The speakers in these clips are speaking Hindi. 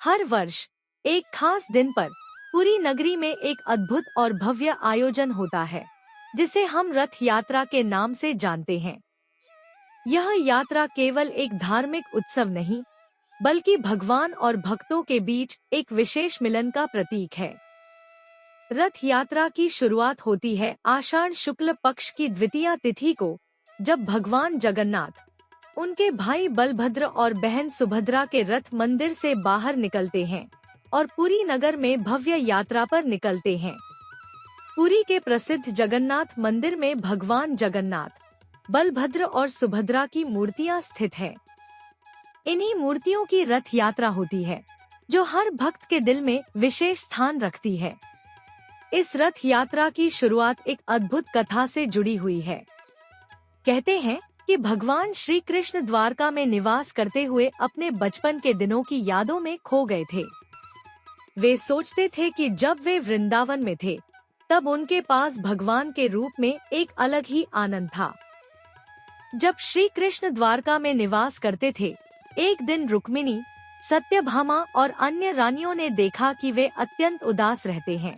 हर वर्ष एक खास दिन पर पुरी नगरी में एक अद्भुत और भव्य आयोजन होता है, जिसे हम रथ यात्रा के नाम से जानते हैं। यह यात्रा केवल एक धार्मिक उत्सव नहीं, बल्कि भगवान और भक्तों के बीच एक विशेष मिलन का प्रतीक है। रथ यात्रा की शुरुआत होती है आषाढ़ शुक्ल पक्ष की द्वितीया तिथि को, जब भगवान जगन्नाथ, उनके भाई बलभद्र और बहन सुभद्रा के रथ मंदिर से बाहर निकलते हैं और पुरी नगर में भव्य यात्रा पर निकलते हैं। पुरी के प्रसिद्ध जगन्नाथ मंदिर में भगवान जगन्नाथ, बलभद्र और सुभद्रा की मूर्तियां स्थित हैं। इन्हीं मूर्तियों की रथ यात्रा होती है, जो हर भक्त के दिल में विशेष स्थान रखती है। इस रथ यात्रा की शुरुआत एक अद्भुत कथा से जुड़ी हुई है। कहते हैं कि भगवान श्री कृष्ण द्वारका में निवास करते हुए अपने बचपन के दिनों की यादों में खो गए थे। वे सोचते थे कि जब वे वृंदावन में थे, तब उनके पास भगवान के रूप में एक अलग ही आनंद था। जब श्री कृष्ण द्वारका में निवास करते थे, एक दिन रुक्मिणी, सत्यभामा और अन्य रानियों ने देखा कि वे अत्यंत उदास रहते हैं।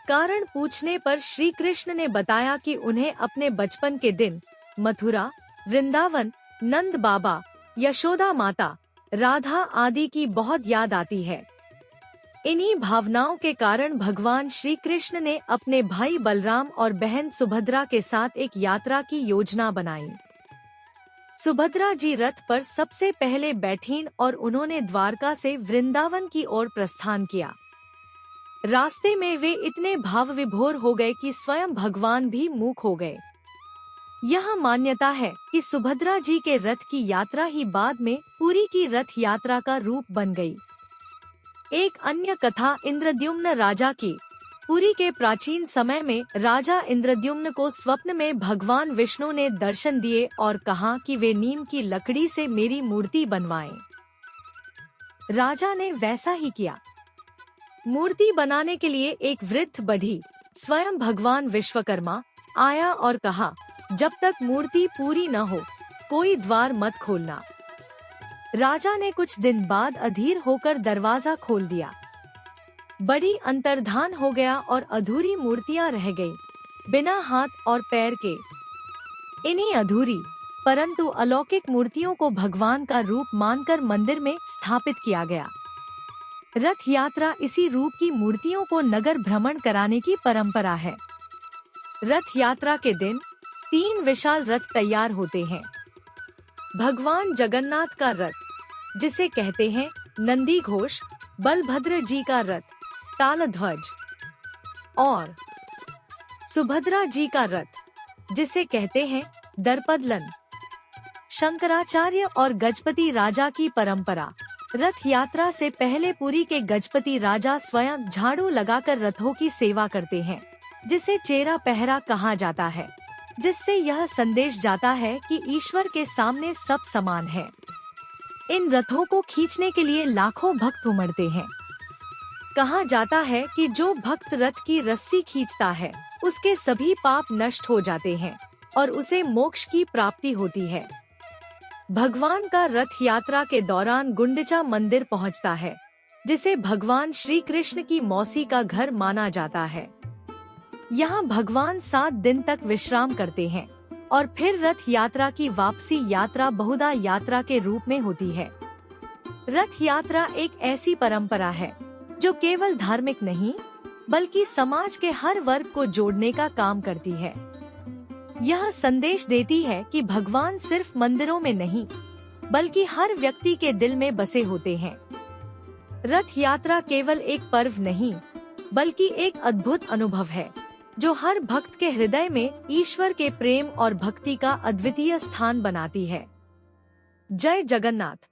कारण पूछने पर श्री कृष्ण ने बताया कि उन्हें अपने बचपन के दिन मथुरा, वृंदावन, नंद बाबा, यशोदा माता, राधा आदि की बहुत याद आती है। इन्हीं भावनाओं के कारण भगवान श्री कृष्ण ने अपने भाई बलराम और बहन सुभद्रा के साथ एक यात्रा की योजना बनाई। सुभद्रा जी रथ पर सबसे पहले बैठीं और उन्होंने द्वारका से वृंदावन की ओर प्रस्थान किया। रास्ते में वे इतने भाव विभोर हो गए कि स्वयं भगवान भी मूक हो गए। यह मान्यता है कि सुभद्रा जी के रथ की यात्रा ही बाद में पुरी की रथ यात्रा का रूप बन गई। एक अन्य कथा इंद्रद्युम्न राजा की। पुरी के प्राचीन समय में राजा इंद्रद्युम्न को स्वप्न में भगवान विष्णु ने दर्शन दिए और कहा कि वे नीम की लकड़ी से मेरी मूर्ति बनवाएं। राजा ने वैसा ही किया। मूर्ति बनाने के लिए एक वृद्ध बढ़ी, स्वयं भगवान विश्वकर्मा, आया और कहा, जब तक मूर्ति पूरी न हो, कोई द्वार मत खोलना। राजा ने कुछ दिन बाद अधीर होकर दरवाजा खोल दिया। बड़ी अंतर्धान हो गया और अधूरी मूर्तियां रह गईं, बिना हाथ और पैर के। इन्हीं अधूरी परंतु अलौकिक मूर्तियों को भगवान का रूप मानकर मंदिर में स्थापित किया गया। रथ यात्रा इसी रूप की मूर्तियों को नगर भ्रमण कराने की परंपरा है। रथ यात्रा के दिन 3 विशाल रथ तैयार होते हैं। भगवान जगन्नाथ का रथ, जिसे कहते हैं नंदी घोष, बलभद्र जी का रथ तालध्वज और सुभद्रा जी का रथ, जिसे कहते हैं दर्पदलन। शंकराचार्य और गजपति राजा की परंपरा। रथ यात्रा से पहले पुरी के गजपति राजा स्वयं झाड़ू लगाकर रथों की सेवा करते हैं, जिसे चेरा पहरा कहा जाता है, जिससे यह संदेश जाता है कि ईश्वर के सामने सब समान है। इन रथों को खींचने के लिए लाखों भक्त उमड़ते हैं। कहा जाता है कि जो भक्त रथ की रस्सी खींचता है, उसके सभी पाप नष्ट हो जाते हैं और उसे मोक्ष की प्राप्ति होती है। भगवान का रथ यात्रा के दौरान गुंडिचा मंदिर पहुंचता है, जिसे भगवान श्री कृष्ण की मौसी का घर माना जाता है। यहाँ भगवान 7 दिन तक विश्राम करते हैं और फिर रथ यात्रा की वापसी यात्रा बहुधा यात्रा के रूप में होती है। रथ यात्रा एक ऐसी परंपरा है जो केवल धार्मिक नहीं, बल्कि समाज के हर वर्ग को जोड़ने का काम करती है। यह संदेश देती है कि भगवान सिर्फ मंदिरों में नहीं, बल्कि हर व्यक्ति के दिल में बसे होते हैं। रथ यात्रा केवल एक पर्व नहीं, बल्कि एक अद्भुत अनुभव है, जो हर भक्त के हृदय में ईश्वर के प्रेम और भक्ति का अद्वितीय स्थान बनाती है। जय जगन्नाथ।